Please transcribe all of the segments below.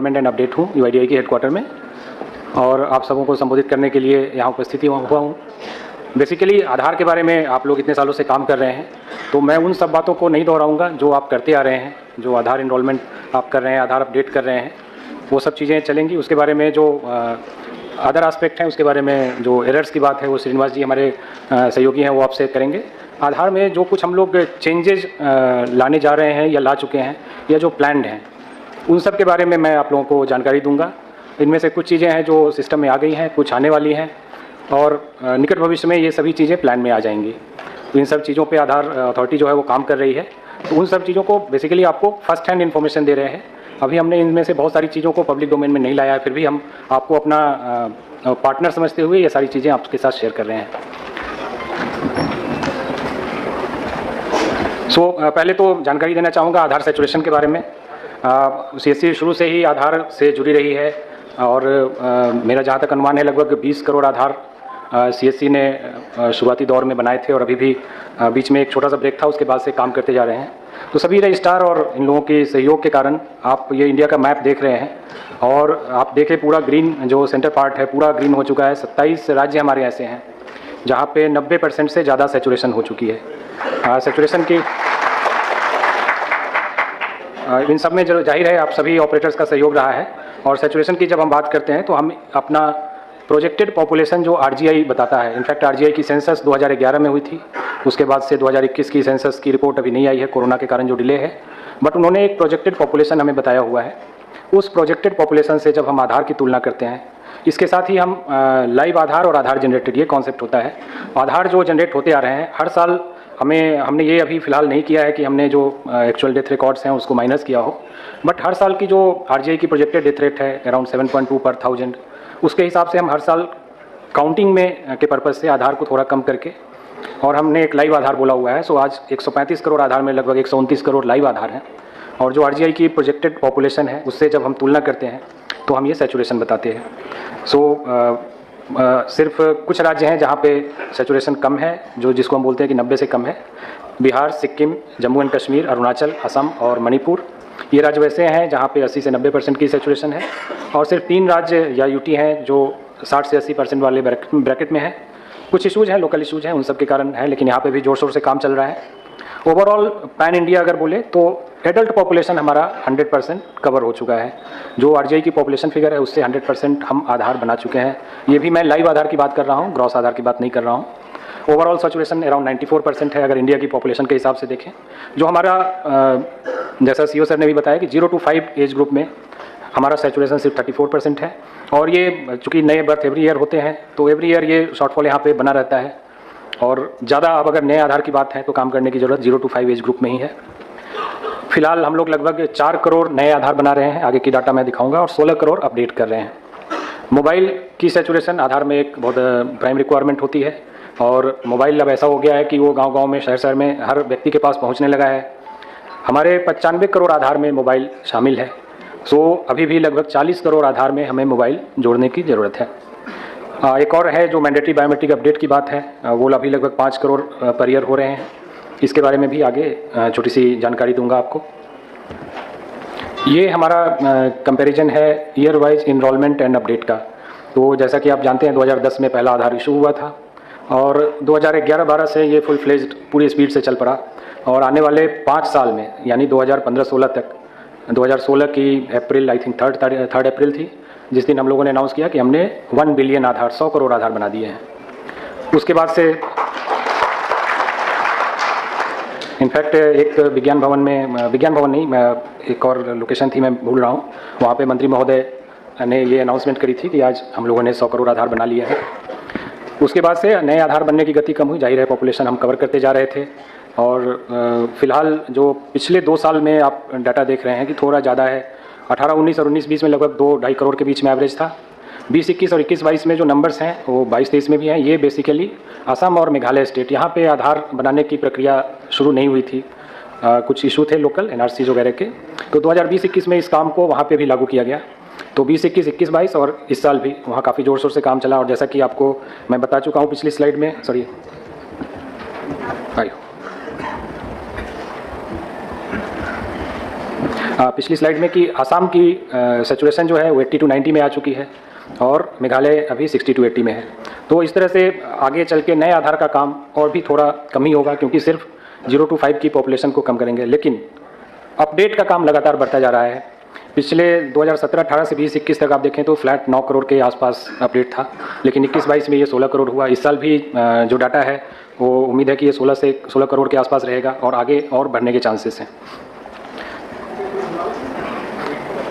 Enrolment and update हूँ UIDAI के headquarter में, और आप सबों को संबोधित करने के लिए यहाँ उपस्थित हुआ हूँ। बेसिकली आधार के बारे में आप लोग इतने सालों से काम कर रहे हैं, तो मैं उन सब बातों को नहीं दोहराऊंगा जो आप करते आ रहे हैं। जो आधार एनरोलमेंट आप कर रहे हैं, आधार अपडेट कर रहे हैं, वो सब चीज़ें चलेंगी। उसके बारे में जो अदर एस्पेक्ट हैं, उसके बारे में जो एरर्स की बात है वो श्रीनिवास जी हमारे सहयोगी हैं, वो आपसे करेंगे। आधार में जो कुछ हम लोग चेंजेज लाने जा रहे हैं या ला चुके हैं या जो प्लान्ड हैं, उन सब के बारे में मैं आप लोगों को जानकारी दूंगा। इनमें से कुछ चीज़ें हैं जो सिस्टम में आ गई हैं, कुछ आने वाली हैं, और निकट भविष्य में ये सभी चीज़ें प्लान में आ जाएंगी। तो इन सब चीज़ों पे आधार अथॉरिटी जो है वो काम कर रही है। तो उन सब चीज़ों को बेसिकली आपको फर्स्ट हैंड इन्फॉर्मेशन दे रहे हैं। अभी हमने इनमें से बहुत सारी चीज़ों को पब्लिक डोमेन में नहीं लाया है, फिर भी हम आपको अपना पार्टनर समझते हुए ये सारी चीज़ें आपके साथ शेयर कर रहे हैं। पहले तो जानकारी देना चाहूँगा आधार सैचुरेशन के बारे में। सीएससी शुरू से ही आधार से जुड़ी रही है, और मेरा जहाँ तक अनुमान है लगभग 20 करोड़ आधार सीएससी ने शुरुआती दौर में बनाए थे, और अभी भी बीच में एक छोटा सा ब्रेक था, उसके बाद से काम करते जा रहे हैं। तो सभी रजिस्ट्रार और इन लोगों के सहयोग के कारण आप ये इंडिया का मैप देख रहे हैं, और आप देखें पूरा ग्रीन जो सेंटर पार्ट है पूरा ग्रीन हो चुका है। 27 राज्य हमारे ऐसे हैं जहाँ पे 90% से ज़्यादा सैचुरेशन हो चुकी है। सैचुरेशन की इन सब में जो जाहिर है आप सभी ऑपरेटर्स का सहयोग रहा है। और सैचुरेशन की जब हम बात करते हैं तो हम अपना प्रोजेक्टेड पॉपुलेशन जो आरजीआई बताता है, इनफैक्ट आरजीआई की सेंसस 2011 में हुई थी, उसके बाद से 2021 की सेंसस की रिपोर्ट अभी नहीं आई है, कोरोना के कारण जो डिले है, बट उन्होंने एक प्रोजेक्टेड पॉपुलेशन हमें बताया हुआ है। उस प्रोजेक्टेड पॉपुलेशन से जब हम आधार की तुलना करते हैं, इसके साथ ही हम लाइव आधार और आधार जनरेटेड ये कॉन्सेप्ट होता है। आधार जो जनरेट होते आ रहे हैं हर साल, हमने ये अभी फ़िलहाल नहीं किया है कि हमने जो एक्चुअल डेथ रिकॉर्ड्स हैं उसको माइनस किया हो, बट हर साल की जो आरजीआई की प्रोजेक्टेड डेथ रेट है अराउंड 7.2 पर 1000, उसके हिसाब से हम हर साल काउंटिंग में के पर्पज़ से आधार को थोड़ा कम करके, और हमने एक लाइव आधार बोला हुआ है। सो आज 135 करोड़ आधार में लगभग 129 करोड़ लाइव आधार हैं, और जो आरजीआई की प्रोजेक्टेड पॉपुलेशन है उससे जब हम तुलना करते हैं तो हम ये सैचुरेशन बताते हैं। सिर्फ कुछ राज्य हैं जहाँ पे सैचुरेशन कम है, जिसको हम बोलते हैं कि 90 से कम है। बिहार, सिक्किम, जम्मू एंड कश्मीर, अरुणाचल, असम और मणिपुर, ये राज्य वैसे हैं जहाँ पे 80 से 90% की सैचुरेशन है। और सिर्फ 3 राज्य या यूटी हैं जो 60 से 80% वाले ब्रैकेट में हैं। कुछ इशूज़ हैं, लोकल इशूज़ हैं, उन सब के कारण है, लेकिन यहाँ पे भी ज़ोर शोर से काम चल रहा है। ओवरऑल पैन इंडिया अगर बोले तो एडल्ट पॉपुलेशन हमारा 100% कवर हो चुका है। जो आरजीआई की पॉपुलेशन फिगर है उससे 100% हम आधार बना चुके हैं। ये भी मैं लाइव आधार की बात कर रहा हूँ, ग्रॉस आधार की बात नहीं कर रहा हूँ। ओवरऑल सैचुरेशन अराउंड 94% है अगर इंडिया की पॉपुलेशन के हिसाब से देखें। जो हमारा जैसा सीओ सर ने भी बताया कि 0 to 5 एज ग्रुप में हमारा सैचुरेशन सिर्फ 34% है। और ये चूँकि नए बर्थ एवरी ईयर होते हैं तो एवरी ईयर ये शॉर्टफॉल यहाँ पे बना रहता है, और ज़्यादा अब अगर नए आधार की बात है तो काम करने की ज़रूरत 0 to 5 एज ग्रुप में ही है। फिलहाल हम लोग लगभग 4 करोड़ नए आधार बना रहे हैं, आगे की डाटा मैं दिखाऊंगा, और 16 करोड़ अपडेट कर रहे हैं। मोबाइल की सैचुरेशन आधार में एक बहुत प्राइम रिक्वायरमेंट होती है, और मोबाइल अब ऐसा हो गया है कि वो गांव-गांव में, शहर-शहर में हर व्यक्ति के पास पहुंचने लगा है। हमारे 95 करोड़ आधार में मोबाइल शामिल है। अभी भी लगभग 40 करोड़ आधार में हमें मोबाइल जोड़ने की ज़रूरत है। एक और है जो मैंडेटरी बायोमेट्रिक अपडेट की बात है, वो अभी लगभग 5 करोड़ पर ईयर हो रहे हैं। इसके बारे में भी आगे छोटी सी जानकारी दूंगा आपको। ये हमारा कंपैरिजन है year wise enrolment and update का। तो जैसा कि आप जानते हैं 2010 में पहला आधार इशू हुआ था, और 2011-12 से ये फुल फ्लेज्ड पूरी स्पीड से चल पड़ा, और आने वाले 5 साल में यानी 2015-16 तक, 2016 की अप्रैल, आई थिंक 3 अप्रैल थी, जिस दिन हम लोगों ने अनाउंस किया कि हमने 1 बिलियन आधार, 100 करोड़ आधार बना दिए हैं। उसके बाद से इनफैक्ट एक विज्ञान भवन नहीं, मैं एक और लोकेशन थी, मैं भूल रहा हूँ, वहाँ पे मंत्री महोदय ने ये अनाउंसमेंट करी थी कि आज हम लोगों ने 100 करोड़ आधार बना लिया है। उसके बाद से नए आधार बनने की गति कम हुई, जाहिर है पॉपुलेशन हम कवर करते जा रहे थे। और फिलहाल जो पिछले 2 साल में आप डाटा देख रहे हैं कि थोड़ा ज़्यादा है। 18-19 और 19-20 में लगभग 2-2.5 करोड़ के बीच में एवरेज था। 20-21 और 21-22 में जो नंबर्स हैं वो 22-23 में भी हैं। ये बेसिकली असम और मेघालय स्टेट, यहाँ पे आधार बनाने की प्रक्रिया शुरू नहीं हुई थी, कुछ इशू थे लोकल एनआरसी वगैरह के। तो 2020-21 में इस काम को वहाँ पे भी लागू किया गया। तो 20-21, 21-22 और इस साल भी वहाँ काफ़ी ज़ोर शोर से काम चला। और जैसा कि आपको मैं बता चुका हूँ पिछली स्लाइड में, सॉरी पिछली स्लाइड में कि असम की सैचुरेशन जो है वो 80 to 90 में आ चुकी है और मेघालय अभी 60 to 80 में है। तो इस तरह से आगे चल के नए आधार का काम और भी थोड़ा कम ही होगा, क्योंकि सिर्फ 0 to 5 की पॉपुलेशन को कम करेंगे, लेकिन अपडेट का काम लगातार बढ़ता जा रहा है। पिछले 2017-18 से 20-21 तक आप देखें तो फ्लैट 9 करोड़ के आसपास अपडेट था, लेकिन 21-22 में ये 16 करोड़ हुआ। इस साल भी जो डाटा है वो उम्मीद है कि ये 16 करोड़ के आसपास रहेगा और आगे और बढ़ने के चांसेस हैं।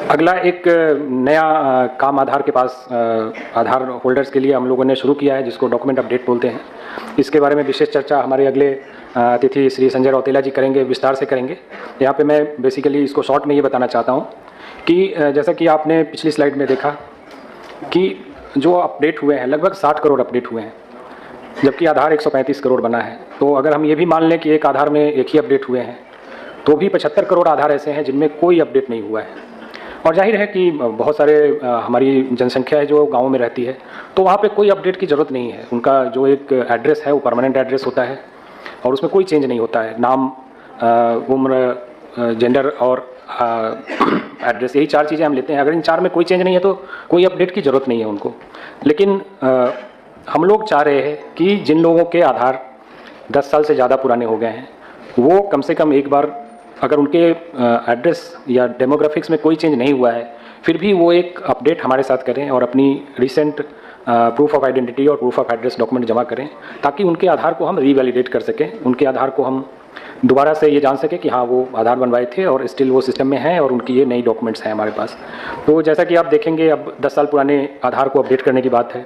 अगला एक नया काम आधार के पास आधार होल्डर्स के लिए हम लोगों ने शुरू किया है, जिसको डॉक्यूमेंट अपडेट बोलते हैं। इसके बारे में विशेष चर्चा हमारे अगले अतिथि श्री संजय रौतेला जी करेंगे, विस्तार से करेंगे। यहाँ पे मैं बेसिकली इसको शॉर्ट में ये बताना चाहता हूँ कि जैसा कि आपने पिछली स्लाइड में देखा कि जो अपडेट हुए हैं लगभग 60 करोड़ अपडेट हुए हैं, जबकि आधार 135 करोड़ बना है। तो अगर हम ये भी मान लें कि एक आधार में एक ही अपडेट हुए हैं, तो भी 75 करोड़ आधार ऐसे हैं जिनमें कोई अपडेट नहीं हुआ है। और जाहिर है कि बहुत सारे हमारी जनसंख्या है जो गाँव में रहती है, तो वहाँ पे कोई अपडेट की ज़रूरत नहीं है। उनका जो एक एड्रेस है वो परमानेंट एड्रेस होता है और उसमें कोई चेंज नहीं होता है। नाम, उम्र, जेंडर और एड्रेस, यही 4 चीज़ें हम लेते हैं। अगर इन 4 में कोई चेंज नहीं है तो कोई अपडेट की ज़रूरत नहीं है उनको। लेकिन हम लोग चाह रहे हैं कि जिन लोगों के आधार 10 साल से ज़्यादा पुराने हो गए हैं, वो कम से कम एक बार, अगर उनके एड्रेस या डेमोग्राफिक्स में कोई चेंज नहीं हुआ है, फिर भी वो एक अपडेट हमारे साथ करें और अपनी रिसेंट प्रूफ ऑफ आइडेंटिटी और प्रूफ ऑफ एड्रेस डॉक्यूमेंट जमा करें, ताकि उनके आधार को हम रीवैलिडेट कर सकें। उनके आधार को हम दोबारा से ये जान सकें कि हाँ वो आधार बनवाए थे और स्टिल वो सिस्टम में हैं और उनकी ये नई डॉक्यूमेंट्स हैं हमारे पास। तो जैसा कि आप देखेंगे, अब 10 साल पुराने आधार को अपडेट करने की बात है,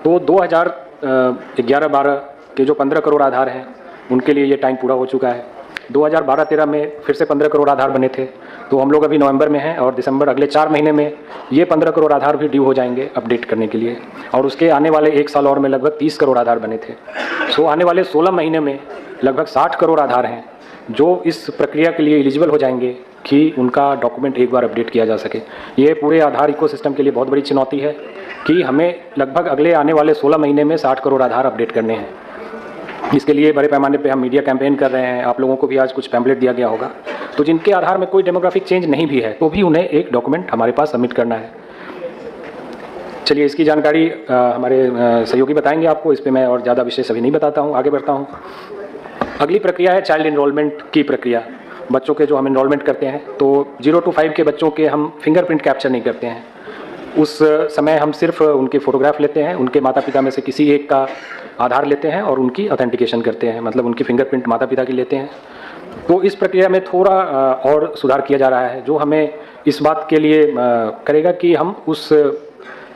तो 2011-12 के जो 15 करोड़ आधार हैं उनके लिए ये टाइम पूरा हो चुका है। 2012-13 में फिर से 15 करोड़ आधार बने थे, तो हम लोग अभी नवंबर में हैं और दिसंबर, अगले 4 महीने में ये 15 करोड़ आधार भी ड्यू हो जाएंगे अपडेट करने के लिए। और उसके आने वाले 1 साल और में लगभग 30 करोड़ आधार बने थे। सो आने वाले 16 महीने में लगभग 60 करोड़ आधार हैं जो इस प्रक्रिया के लिए एलिजिबल हो जाएंगे कि उनका डॉक्यूमेंट एक बार अपडेट किया जा सके। ये पूरे आधार इकोसिस्टम के लिए बहुत बड़ी चुनौती है कि हमें लगभग अगले आने वाले 16 महीने में 60 करोड़ आधार अपडेट करने हैं। इसके लिए बड़े पैमाने पे हम मीडिया कैंपेन कर रहे हैं। आप लोगों को भी आज कुछ पैम्पलेट दिया गया होगा। तो जिनके आधार में कोई डेमोग्राफिक चेंज नहीं भी है, तो भी उन्हें एक डॉक्यूमेंट हमारे पास सबमिट करना है। चलिए, इसकी जानकारी हमारे सहयोगी बताएंगे आपको। इस पर मैं और ज़्यादा विशेष अभी नहीं बताता हूँ, आगे बढ़ता हूँ। अगली प्रक्रिया है चाइल्ड इनरोलमेंट की प्रक्रिया। बच्चों के जो हम इनरोलमेंट करते हैं, तो 0 to 5 के बच्चों के हम फिंगरप्रिंट कैप्चर नहीं करते हैं। उस समय हम सिर्फ उनके फ़ोटोग्राफ लेते हैं, उनके माता पिता में से किसी एक का आधार लेते हैं और उनकी ऑथेंटिकेशन करते हैं, मतलब उनकी फिंगरप्रिंट माता पिता की लेते हैं। तो इस प्रक्रिया में थोड़ा और सुधार किया जा रहा है, जो हमें इस बात के लिए करेगा कि हम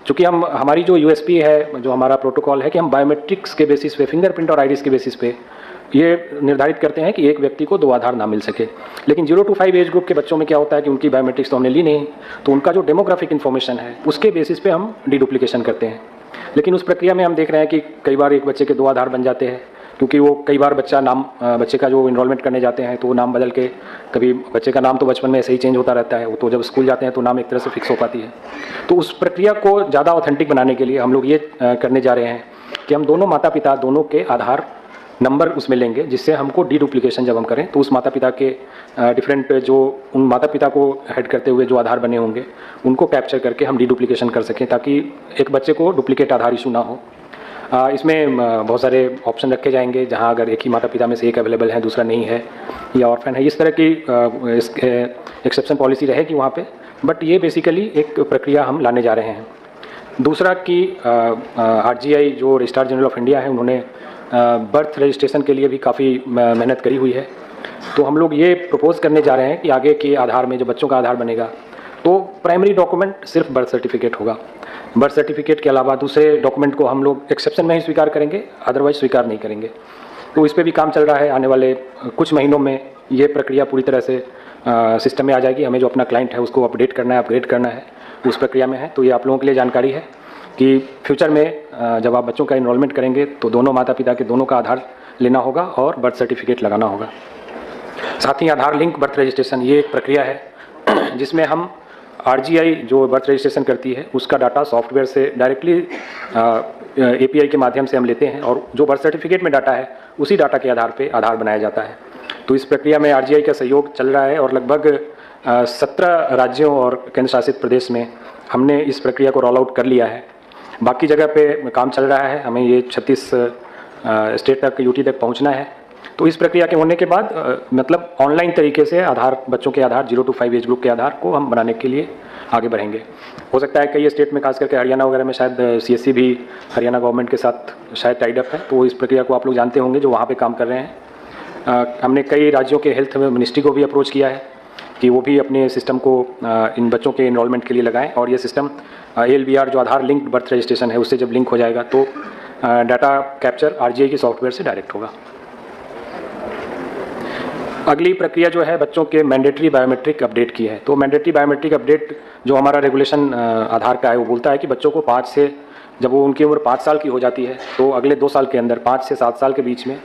चूँकि हमारी जो यूएसपी है, जो हमारा प्रोटोकॉल है कि हम बायोमेट्रिक्स के बेसिस पे, फिंगरप्रिंट और आइरिस के बेसिस पे ये निर्धारित करते हैं कि एक व्यक्ति को 2 आधार ना मिल सके। लेकिन 0 to 5 एज ग्रुप के बच्चों में क्या होता है कि उनकी बायोमेट्रिक्स तो हमने ली नहीं, तो उनका जो डेमोग्राफिक इन्फॉर्मेशन है उसके बेसिस पे हम डीडुप्लीकेशन करते हैं। लेकिन उस प्रक्रिया में हम देख रहे हैं कि कई बार एक बच्चे के 2 आधार बन जाते हैं, क्योंकि वो कई बार बच्चे का जो इनरोलमेंट करने जाते हैं तो नाम बदल के, कभी बच्चे का नाम तो बचपन में ऐसे ही चेंज होता रहता है, तो जब स्कूल जाते हैं तो नाम एक तरह से फिक्स हो पाती है। तो उस प्रक्रिया को ज़्यादा ऑथेंटिक बनाने के लिए हम लोग ये करने जा रहे हैं कि हम दोनों माता पिता दोनों के आधार नंबर उसमें लेंगे, जिससे हमको डीडुप्लीकेशन जब हम करें तो उस माता पिता के डिफरेंट जो उन माता पिता को हेड करते हुए जो आधार बने होंगे उनको कैप्चर करके हम डीडुप्लीकेशन कर सकें, ताकि एक बच्चे को डुप्लीकेट आधार इशू ना हो। इसमें बहुत सारे ऑप्शन रखे जाएंगे, जहां अगर एक ही माता पिता में से एक अवेलेबल है, दूसरा नहीं है या ऑर्फन है, इस तरह की एक्सेप्शन पॉलिसी रहेगी वहाँ पे। बट ये बेसिकली एक प्रक्रिया हम लाने जा रहे हैं। दूसरा कि RGI जो रजिस्ट्रार जनरल ऑफ इंडिया है, उन्होंने बर्थ रजिस्ट्रेशन के लिए भी काफ़ी मेहनत करी हुई है। तो हम लोग ये प्रपोज करने जा रहे हैं कि आगे के आधार में जो बच्चों का आधार बनेगा तो प्राइमरी डॉक्यूमेंट सिर्फ बर्थ सर्टिफिकेट होगा। बर्थ सर्टिफिकेट के अलावा दूसरे डॉक्यूमेंट को हम लोग एक्सेप्शन में ही स्वीकार करेंगे, अदरवाइज स्वीकार नहीं करेंगे। तो इस पर भी काम चल रहा है। आने वाले कुछ महीनों में ये प्रक्रिया पूरी तरह से सिस्टम में आ जाएगी। हमें जो अपना क्लाइंट है उसको अपडेट करना है, अपग्रेड करना है, उस प्रक्रिया में है। तो ये आप लोगों के लिए जानकारी है कि फ्यूचर में जब आप बच्चों का इनरोलमेंट करेंगे तो दोनों माता पिता के दोनों का आधार लेना होगा और बर्थ सर्टिफिकेट लगाना होगा। साथ ही आधार लिंक बर्थ रजिस्ट्रेशन, ये एक प्रक्रिया है जिसमें हम RGI जो बर्थ रजिस्ट्रेशन करती है उसका डाटा सॉफ्टवेयर से डायरेक्टली API के माध्यम से हम लेते हैं और जो बर्थ सर्टिफिकेट में डाटा है उसी डाटा के आधार पे आधार बनाया जाता है। तो इस प्रक्रिया में RGI का सहयोग चल रहा है और लगभग 17 राज्यों और केंद्र शासित प्रदेश में हमने इस प्रक्रिया को रोल आउट कर लिया है। बाकी जगह पे काम चल रहा है, हमें ये 36 स्टेट तक, यूटी तक पहुंचना है। तो इस प्रक्रिया के होने के बाद मतलब ऑनलाइन तरीके से आधार, बच्चों के आधार 0 to 5 एज ग्रुप के आधार को हम बनाने के लिए आगे बढ़ेंगे। हो सकता है कई स्टेट में, खास करके हरियाणा वगैरह में, शायद सीएससी भी हरियाणा गवर्नमेंट के साथ शायद टाइड अप है, तो इस प्रक्रिया को आप लोग जानते होंगे जो वहाँ पे काम कर रहे हैं। हमने कई राज्यों के हेल्थ मिनिस्ट्री को भी अप्रोच किया है कि वो भी अपने सिस्टम को इन बच्चों के इनरोलमेंट के लिए लगाएं, और ये सिस्टम ALBR जो आधार लिंक्ड बर्थ रजिस्ट्रेशन है उससे जब लिंक हो जाएगा तो डाटा कैप्चर RGI की सॉफ्टवेयर से डायरेक्ट होगा। अगली प्रक्रिया जो है बच्चों के मैंडेटरी बायोमेट्रिक अपडेट की है। तो मैंडेटरी बायोमेट्रिक अपडेट जो हमारा रेगुलेशन आधार का है वो बोलता है कि बच्चों को 5 से, जब वो उनकी उम्र 5 साल की हो जाती है तो अगले 2 साल के अंदर, 5 से 7 साल के बीच में,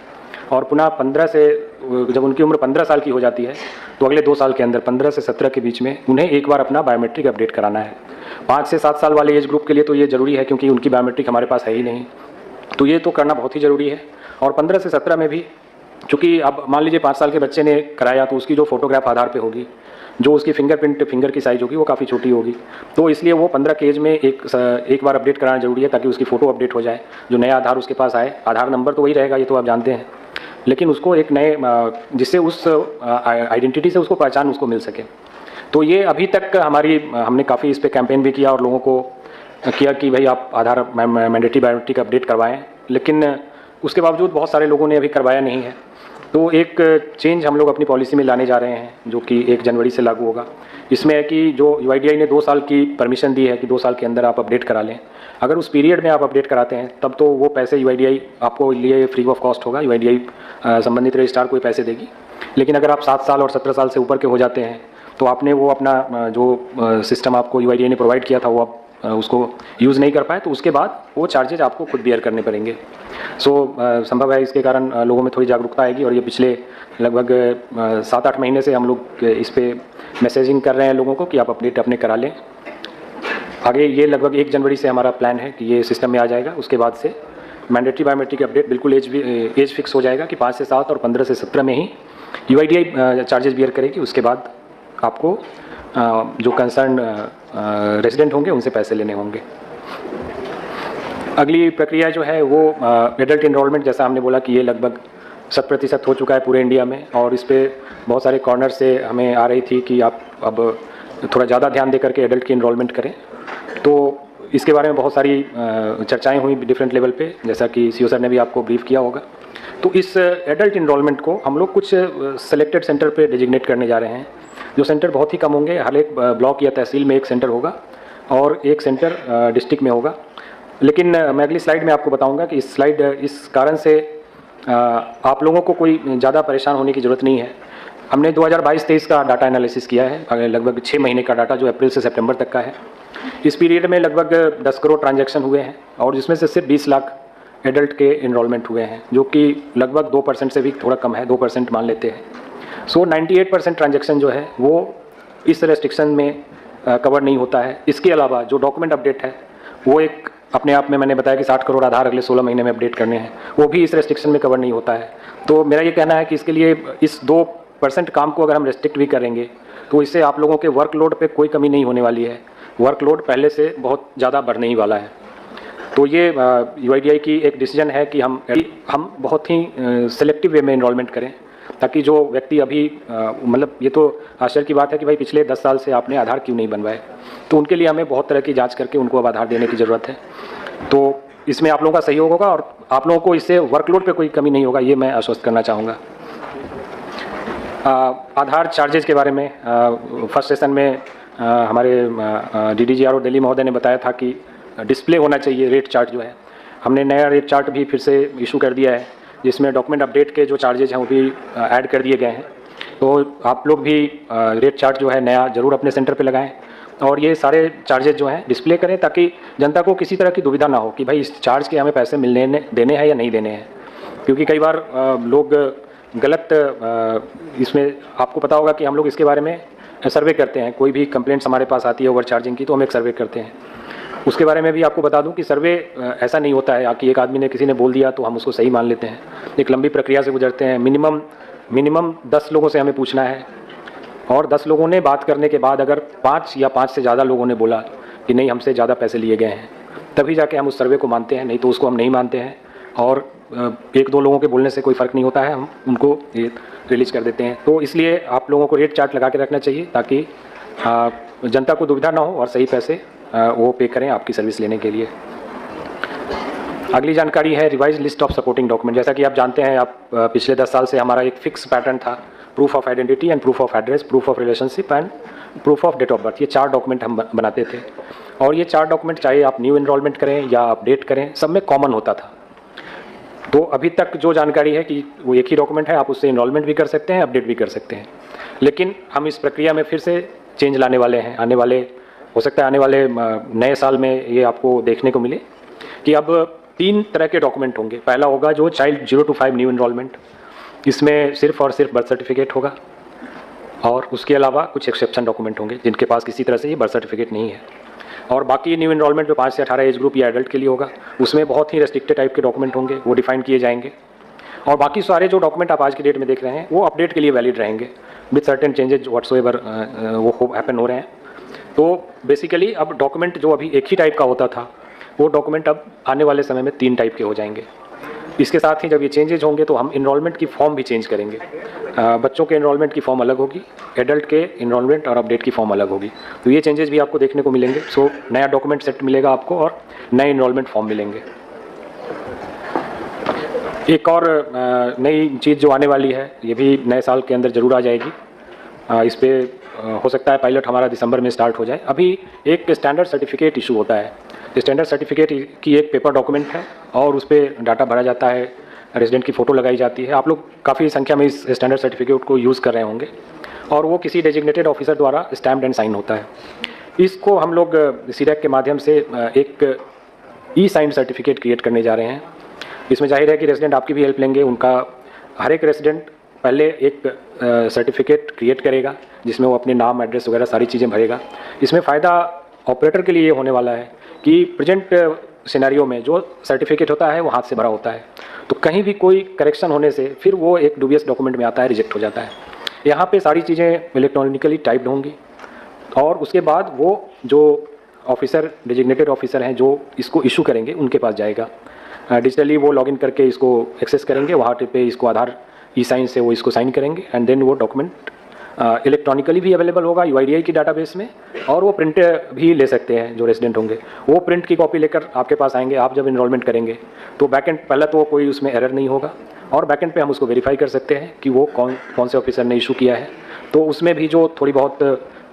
और पुनः 15 से, जब उनकी उम्र 15 साल की हो जाती है तो अगले 2 साल के अंदर 15 से 17 के बीच में उन्हें एक बार अपना बायोमेट्रिक अपडेट कराना है। 5 से 7 साल वाले एज ग्रुप के लिए तो ये ज़रूरी है क्योंकि उनकी बायोमेट्रिक हमारे पास है ही नहीं, तो ये तो करना बहुत ही ज़रूरी है। और 15 से 17 में भी, चूँकि अब मान लीजिए 5 साल के बच्चे ने कराया तो उसकी जो फोटोग्राफ आधार पे होगी, जो उसकी फिंगरप्रिंट, फिंगर की साइज़ होगी वो काफ़ी छोटी होगी, तो इसलिए वो 15 के एज में एक बार अपडेट कराना जरूरी है ताकि उसकी फ़ोटो अपडेट हो जाए। जो नया आधार उसके पास आए, आधार नंबर तो वही रहेगा, ये तो आप जानते हैं, लेकिन उसको एक नए, जिससे उस आइडेंटिटी से उसको पहचान उसको मिल सके। तो ये अभी तक हमने काफ़ी इस पर कैंपेन भी किया और लोगों को किया कि भाई आप आधार मैंडेटरी बायोमेट्रिक अपडेट करवाएं, लेकिन उसके बावजूद बहुत सारे लोगों ने अभी करवाया नहीं है। तो एक चेंज हम लोग अपनी पॉलिसी में लाने जा रहे हैं जो कि 1 जनवरी से लागू होगा। इसमें है कि जो UIDAI ने 2 साल की परमिशन दी है कि 2 साल के अंदर आप अपडेट करा लें, अगर उस पीरियड में आप अपडेट कराते हैं तब तो वो पैसे UIDAI आपको लिए फ्री ऑफ कॉस्ट होगा, UIDAI संबंधित रजिस्ट्रार को पैसे देगी। लेकिन अगर आप 7 साल और 17 साल से ऊपर के हो जाते हैं तो आपने वो अपना जो सिस्टम आपको UIDAI ने प्रोवाइड किया था वो आप उसको यूज़ नहीं कर पाए, तो उसके बाद वो चार्जेज आपको खुद बियर करने पड़ेंगे। संभव है इसके कारण लोगों में थोड़ी जागरूकता आएगी, और ये पिछले लगभग 7-8 महीने से हम लोग इस पे मैसेजिंग कर रहे हैं लोगों को कि आप अपडेट अपने करा लें। आगे ये लगभग 1 जनवरी से हमारा प्लान है कि ये सिस्टम में आ जाएगा। उसके बाद से मैंडेटरी बायोमेट्रिक अपडेट बिल्कुल एज फिक्स हो जाएगा कि 5 से 7 और 15 से 17 में ही UIDAI चार्जेस बियर करेगी। उसके बाद आपको जो कंसर्न रेजिडेंट होंगे उनसे पैसे लेने होंगे। अगली प्रक्रिया जो है वो एडल्ट इनरोलमेंट, जैसा हमने बोला कि ये लगभग 100% हो चुका है पूरे इंडिया में, और इस पर बहुत सारे कॉर्नर से हमें आ रही थी कि आप अब थोड़ा ज़्यादा ध्यान दे करके एडल्ट की इनरोलमेंट करें। तो इसके बारे में बहुत सारी चर्चाएं हुई डिफरेंट लेवल पे, जैसा कि CO सर ने भी आपको ब्रीफ किया होगा। तो इस एडल्ट इनरोलमेंट को हम लोग कुछ सेलेक्टेड सेंटर पे डेजिग्नेट करने जा रहे हैं, जो सेंटर बहुत ही कम होंगे। हर एक ब्लॉक या तहसील में एक सेंटर होगा और एक सेंटर डिस्ट्रिक्ट में होगा। लेकिन मैं अगली स्लाइड में आपको बताऊंगा कि इस कारण से आप लोगों को कोई ज़्यादा परेशान होने की ज़रूरत नहीं है। हमने 2022-23 का डाटा एनालिसिस किया है, लगभग 6 महीने का डाटा जो अप्रैल से सितंबर तक का है। इस पीरियड में लगभग 10 करोड़ ट्रांजैक्शन हुए हैं, और जिसमें से सिर्फ 20 लाख एडल्ट के इनरोलमेंट हुए हैं, जो कि लगभग 2% से भी थोड़ा कम है, 2% मान लेते हैं। 98% ट्रांजैक्शन जो है वो इस रेस्ट्रिक्शन में कवर नहीं होता है। इसके अलावा जो डॉक्यूमेंट अपडेट है वो एक अपने आप में, मैंने बताया कि 60 करोड़ आधार अगले 16 महीने में अपडेट करने हैं, वो भी इस रेस्ट्रिक्शन में कवर नहीं होता है। तो मेरा ये कहना है कि इसके लिए इस 2% काम को अगर हम रेस्ट्रिक्ट भी करेंगे तो इससे आप लोगों के वर्कलोड पे कोई कमी नहीं होने वाली है। वर्कलोड पहले से बहुत ज़्यादा बढ़ने ही वाला है। तो ये UIDAI की एक डिसीजन है कि हम बहुत ही सेलेक्टिव वे में इनरोलमेंट करें, ताकि जो व्यक्ति अभी मतलब ये तो आश्चर्य की बात है कि भाई पिछले 10 साल से आपने आधार क्यों नहीं बनवाए, तो उनके लिए हमें बहुत तरह की जांच करके उनको अब आधार देने की ज़रूरत है। तो इसमें आप लोगों का सहयोग होगा और आप लोगों को इससे वर्कलोड पे कोई कमी नहीं होगा, ये मैं आश्वस्त करना चाहूँगा। आधार चार्जेज के बारे में फर्स्ट सेशन में हमारे DDGRO दिल्ली महोदय ने बताया था कि डिस्प्ले होना चाहिए रेट चार्ट जो है। हमने नया रेट चार्ट भी फिर से इशू कर दिया है, जिसमें डॉक्यूमेंट अपडेट के जो चार्जेज हैं वो भी ऐड कर दिए गए हैं। तो आप लोग भी रेट चार्ट जो है नया ज़रूर अपने सेंटर पे लगाएं, और ये सारे चार्जेज जो हैं डिस्प्ले करें, ताकि जनता को किसी तरह की दुविधा ना हो कि भाई इस चार्ज के हमें पैसे देने हैं या नहीं देने हैं। क्योंकि कई बार लोग गलत इसमें, आपको पता होगा कि हम लोग इसके बारे में सर्वे करते हैं। कोई भी कंप्लेंट्स हमारे पास आती है ओवर चार्जिंग की तो हम एक सर्वे करते हैं। उसके बारे में भी आपको बता दूं कि सर्वे ऐसा नहीं होता है कि एक आदमी ने, किसी ने बोल दिया तो हम उसको सही मान लेते हैं। एक लंबी प्रक्रिया से गुजरते हैं। मिनिमम 10 लोगों से हमें पूछना है, और 10 लोगों ने बात करने के बाद अगर 5 या 5 से ज़्यादा लोगों ने बोला कि नहीं हमसे ज़्यादा पैसे लिए गए हैं, तभी जाके हम उस सर्वे को मानते हैं, नहीं तो उसको हम नहीं मानते हैं। और 1-2 लोगों के बोलने से कोई फ़र्क नहीं होता है, हम उनको ये रिलीज़ कर देते हैं। तो इसलिए आप लोगों को रेट चार्ट लगा के रखना चाहिए ताकि जनता को दुविधा ना हो और सही पैसे वो पे करें आपकी सर्विस लेने के लिए। अगली जानकारी है revise list of supporting document. जैसा कि आप जानते हैं, आप पिछले 10 साल से हमारा एक फिक्स पैटर्न था, proof of identity and proof of address, proof of relationship and proof of date of birth. ये 4 डॉक्यूमेंट हम बनाते थे और ये 4 डॉक्यूमेंट चाहे आप न्यू एनरोलमेंट करें या अपडेट करें, सब में कॉमन होता था। तो अभी तक जो जानकारी है कि वो एक ही डॉक्यूमेंट है, आप उससे एनरोलमेंट भी कर सकते हैं, अपडेट भी कर सकते हैं। लेकिन हम इस प्रक्रिया में फिर से चेंज लाने वाले हैं। हो सकता है आने वाले नए साल में ये आपको देखने को मिले कि अब 3 तरह के डॉक्यूमेंट होंगे। पहला होगा जो चाइल्ड 0 to 5 न्यू एनरोलमेंट, इसमें सिर्फ और सिर्फ बर्थ सर्टिफिकेट होगा और उसके अलावा कुछ एक्सेप्शन डॉक्यूमेंट होंगे जिनके पास किसी तरह से ये बर्थ सर्टिफिकेट नहीं है। और बाकी न्यू एनरोलमेंट जो 5 से 18 एज ग्रुप या एडल्ट के लिए होगा, उसमें बहुत ही रेस्ट्रिक्टेड टाइप के डॉक्यूमेंट होंगे, वो डिफाइन किए जाएंगे। और बाकी सारे जो डॉक्यूमेंट आप आज की डेट में देख रहे हैं वो अपडेट के लिए वैलिड रहेंगे विद सर्टेन चेंजेज व्हाट्सोएवर वो हैपन हो रहे हैं। तो बेसिकली अब डॉक्यूमेंट जो अभी एक ही टाइप का होता था, वो डॉक्यूमेंट अब आने वाले समय में 3 टाइप के हो जाएंगे। इसके साथ ही जब ये चेंजेज होंगे तो हम इनरोलमेंट की फॉर्म भी चेंज करेंगे। बच्चों के इनरोलमेंट की फॉर्म अलग होगी, एडल्ट के इनरोलमेंट और अपडेट की फॉर्म अलग होगी। तो ये चेंजेस भी आपको देखने को मिलेंगे। सो नया डॉक्यूमेंट सेट मिलेगा आपको और नए इनरोलमेंट फॉर्म मिलेंगे। एक और नई चीज़ जो आने वाली है, ये भी नए साल के अंदर ज़रूर आ जाएगी। इस पर हो सकता है पायलट हमारा दिसंबर में स्टार्ट हो जाए। अभी एक स्टैंडर्ड सर्टिफिकेट इशू होता है। स्टैंडर्ड सर्टिफिकेट की एक पेपर डॉक्यूमेंट है और उस पर डाटा भरा जाता है, रेजिडेंट की फ़ोटो लगाई जाती है। आप लोग काफ़ी संख्या में इस स्टैंडर्ड सर्टिफिकेट को यूज़ कर रहे होंगे और वो किसी डेजिग्नेटेड ऑफिसर द्वारा स्टैम्प्ड एंड साइन होता है। इसको हम लोग सीरैक के माध्यम से एक ई-साइंड सर्टिफिकेट क्रिएट करने जा रहे हैं। इसमें जाहिर है कि रेजिडेंट आपकी भी हेल्प लेंगे। उनका हर एक रेजिडेंट पहले एक सर्टिफिकेट क्रिएट करेगा जिसमें वो अपने नाम, एड्रेस वगैरह सारी चीज़ें भरेगा। इसमें फ़ायदा ऑपरेटर के लिए ये होने वाला है कि प्रेजेंट सिनेरियो में जो सर्टिफिकेट होता है वो हाथ से भरा होता है, तो कहीं भी कोई करेक्शन होने से फिर वो एक डूबियस डॉक्यूमेंट में आता है, रिजेक्ट हो जाता है। यहाँ पे सारी चीज़ें इलेक्ट्रॉनिकली टाइप्ड होंगी और उसके बाद वो जो ऑफिसर, डेजिग्नेटेड ऑफिसर हैं जो इसको इशू करेंगे, उनके पास जाएगा। डिजिटली वो लॉगिन करके इसको एक्सेस करेंगे, वहाँ पे इसको आधार ई-साइन से वो इसको साइन करेंगे एंड देन वो डॉक्यूमेंट इलेक्ट्रॉनिकली भी अवेलेबल होगा UIDAI की डाटाबेस में, और वो प्रिंट भी ले सकते हैं जो रेजिडेंट होंगे। वो प्रिंट की कॉपी लेकर आपके पास आएंगे। आप जब इनरोलमेंट करेंगे तो बैकएंड पहला तो कोई उसमें एरर नहीं होगा और बैकएंड पे हम उसको वेरीफाई कर सकते हैं कि वो कौन से ऑफिसर ने इशू किया है। तो उसमें भी जो थोड़ी बहुत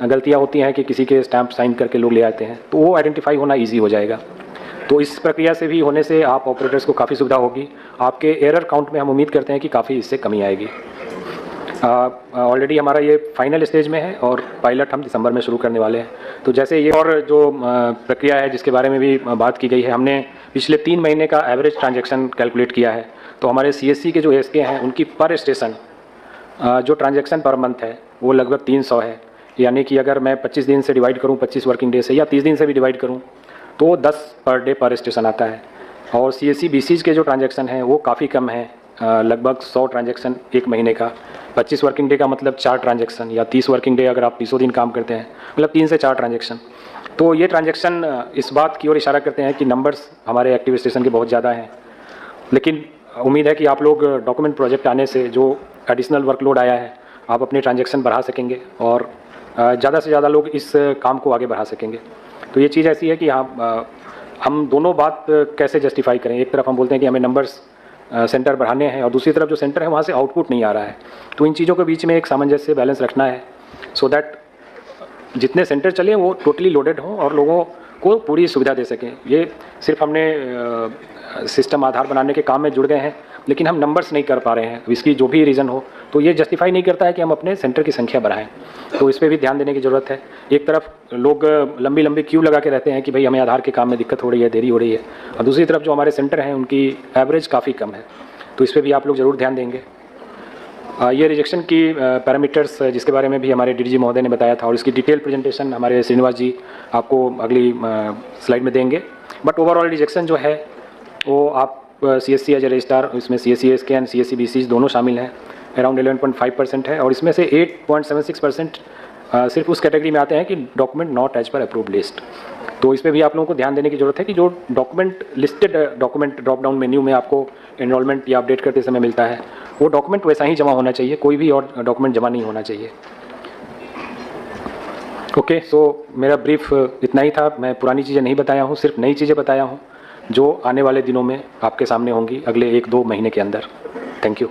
गलतियाँ होती हैं कि किसी के स्टैंप साइन करके लोग ले आते हैं, तो वो आइडेंटिफाई होना ईजी हो जाएगा। तो इस प्रक्रिया से भी होने से आप ऑपरेटर्स को काफ़ी सुविधा होगी। आपके एरर काउंट में हम उम्मीद करते हैं कि काफ़ी इससे कमी आएगी। ऑलरेडी हमारा ये फाइनल स्टेज में है और पायलट हम दिसंबर में शुरू करने वाले हैं। तो जैसे ये और जो प्रक्रिया है जिसके बारे में भी बात की गई है, हमने पिछले 3 महीने का एवरेज ट्रांजैक्शन कैलकुलेट किया है। तो हमारे CSC के जो SK हैं उनकी पर स्टेशन जो ट्रांजैक्शन पर मंथ है वो लगभग 300 है। यानी कि अगर मैं 25 दिन से डिवाइड करूँ, 25 वर्किंग डे से, या 30 दिन से भी डिवाइड करूँ तो 10 पर डे पर स्टेशन आता है। और CSC BCs के जो ट्रांजैक्शन हैं वो काफ़ी कम है, लगभग 100 ट्रांजैक्शन एक महीने का। 25 वर्किंग डे का मतलब 4 ट्रांजैक्शन, या 30 वर्किंग डे अगर आप 300 दिन काम करते हैं मतलब 3 से 4 ट्रांजैक्शन। तो ये ट्रांजैक्शन इस बात की ओर इशारा करते हैं कि नंबर्स हमारे एक्टिव स्टेशन के बहुत ज़्यादा हैं। लेकिन उम्मीद है कि आप लोग डॉक्यूमेंट प्रोजेक्ट आने से जो एडिशनल वर्कलोड आया है, आप अपने ट्रांजैक्शन बढ़ा सकेंगे और ज़्यादा से ज़्यादा लोग इस काम को आगे बढ़ा सकेंगे। तो ये चीज़ ऐसी है कि हम दोनों बात कैसे जस्टिफाई करें। एक तरफ हम बोलते हैं कि हमें नंबर्स सेंटर बढ़ाने हैं और दूसरी तरफ जो सेंटर है वहाँ से आउटपुट नहीं आ रहा है। तो इन चीज़ों के बीच में एक सामंजस्य बैलेंस रखना है सो दैट जितने सेंटर चले वो टोटली लोडेड हों और लोगों को पूरी सुविधा दे सकें। ये सिर्फ हमने सिस्टम आधार बनाने के काम में जुड़ गए हैं, लेकिन हम नंबर्स नहीं कर पा रहे हैं। इसकी जो भी रीज़न हो, तो ये जस्टिफाई नहीं करता है कि हम अपने सेंटर की संख्या बढ़ाएं। तो इस पर भी ध्यान देने की ज़रूरत है। एक तरफ लोग लंबी लंबी क्यू लगा के रहते हैं कि भाई हमें आधार के काम में दिक्कत हो रही है, देरी हो रही है, और दूसरी तरफ जो हमारे सेंटर हैं उनकी एवरेज काफ़ी कम है। तो इस पर भी आप लोग ज़रूर ध्यान देंगे। ये रिजेक्शन की पैरामीटर्स जिसके बारे में भी हमारे DDG महोदय ने बताया था, और इसकी डिटेल प्रेजेंटेशन हमारे श्रीनिवास जी आपको अगली स्लाइड में देंगे। बट ओवरऑल रिजेक्शन जो है वो आप CSC एज ए रजिस्ट्रार, इसमें CSC SK and CSC BCs दोनों शामिल हैं। अराउंड 11.5% है, और इसमें से 8.76% सिर्फ उस कैटेगरी में आते हैं कि document not as per approved list. तो इस पर भी आप लोगों को ध्यान देने की ज़रूरत है कि जो document listed document drop down menu में आपको एनरोलमेंट या अपडेट करते समय मिलता है, वो डॉक्यूमेंट वैसा ही जमा होना चाहिए, कोई भी और डॉक्यूमेंट जमा नहीं होना चाहिए। ओके, सो मेरा ब्रीफ इतना ही था। मैं पुरानी चीज़ें नहीं बताया हूँ, सिर्फ नई चीज़ें बताया हूँ जो आने वाले दिनों में आपके सामने होंगी अगले 1-2 महीने के अंदर। Thank you.